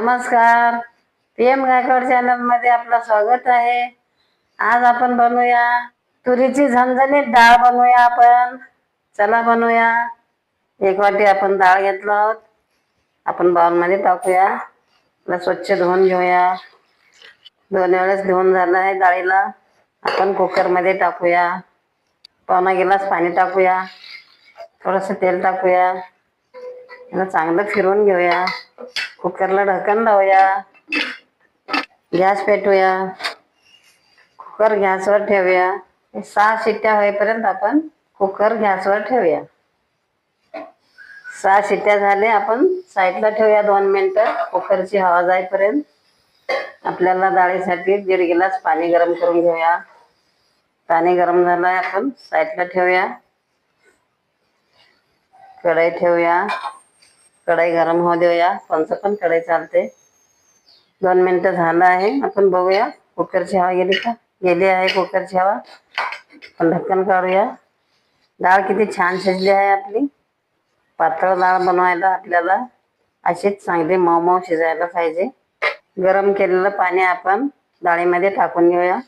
नमस्कार. PM Gaikwad channel मध्ये आपलं स्वागत आहे. आज आपण बनवूया तुरीची झणझणीत डाळ बनवूया आपण. चला बनवूया. 1 वाटी आपण डाळ घेतलो आहोत. आपण बाउल मध्ये टाकूया. स्वच्छ धुवून घेऊया. 2 वेळेस धुवून झालं आहे डाळीला. आपण कुकर मध्ये टाकूया. पावणा गिलास पाणी टाकूया. थोडस तेल टाकूया. याला चांगलं फिरवून घेऊया. कुकरला ढक्कन लावूया. गॅस पेटवूया. कुकर गॅसवर ठेवूया. 6 शिट्ट्या होईपर्यंत आपण कुकर गॅसवर ठेवूया. 6 शिट्ट्या झाल्या. आपण साईडला ठेवूया 2 मिनिटं कुकरची हवा जाईपर्यंत. आपल्याला डाळीसाठी 1.5 गिलास पाणी गरम करून घेऊया. पाणी गरम झालं आहे. आपण साईडला ठेवूया. कढई ठेवूया. कढई गरम होऊ देऊया. कोणचं पण कढई चालते. 2 मिनिटं झालं आहे. आपण बघूया कुकरची हवा गेली का. गेली आहे कुकरची हवा. आपण ढक्कन काढूया. डाळ किती छान शिजली आहे आपली. पातळ डाळ बनवायला आपल्याला अशीच चांगली मऊ मऊ शिजायला पाहिजे. गरम केलेलं पाणी आपण डाळीमध्ये टाकून घेऊया.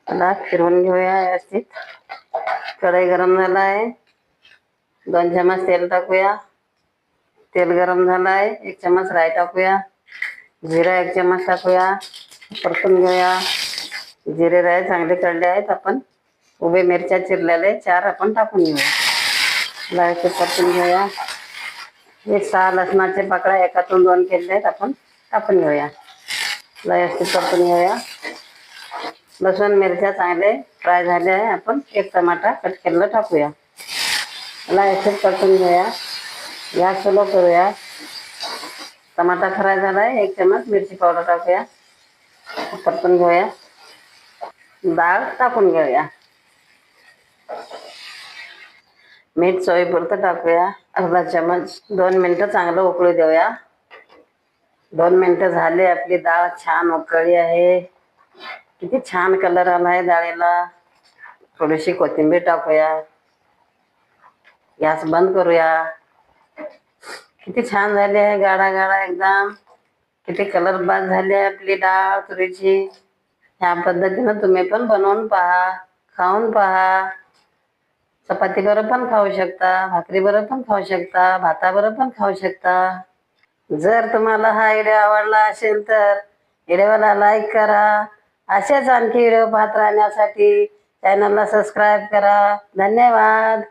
डाळ फिरवून घेऊया व्यवस्थित. कढई गरम झाला आहे. 2 चमच तेल टाकूया. तेल गरम झालं आहे. 1 चमच राई टाकूया. जिरा 1 चमच टाकूया. परतून घेऊया. जिरे राई चांगले तळले आहेत. आपण उभे मिरच्या चिरलेले 4 आपण टाकून घेऊया. लाईट परतून घेऊया. 6 लसणाचे पाकळ्या एकातून 2 केलेले आहेत. आपण टाकून घेऊया. व्यवस्थित परतून घेऊया. लसूण मिरच्या चांगले फ्राय झाले आहे. आपण 1 टमाटा कट केलेला टाकूया. व्यवस्थित परतून घेऊया. गॅस स्लो करूया. टमाटा फ्राय झाला आहे. 1 चमच मिरची पावडर टाकूया. परतून घेऊया. डाळ टाकून घेऊया. मीठ चवीपुरतं टाकूया. अर्धा चमच. 2 मिनिटं चांगलं उकळू देऊया. 2 मिनिटं झाले. आपली डाळ छान उकळली आहे. किती छान कलर आला आहे डाळीला. थोडीशी कोथिंबीर टाकूया. गॅस बंद करूया. किती छान झाली आहे. गाढा गाढा एकदम. किती कलर बाद झाली आहे आपली डाळ तुरीची. ह्या पद्धतीनं तुम्ही पण बनवून पहा. खाऊन पहा. चपाती बरोबर पण खाऊ शकता. भाकरी बरोबर पण खाऊ शकता. भाताबरोबर पण खाऊ शकता. जर तुम्हाला हा व्हिडिओ आवडला असेल तर व्हिडिओला लाईक करा. असेच आणखी व्हिडिओ पाहत राहण्यासाठी चॅनलला सबस्क्राईब करा. धन्यवाद.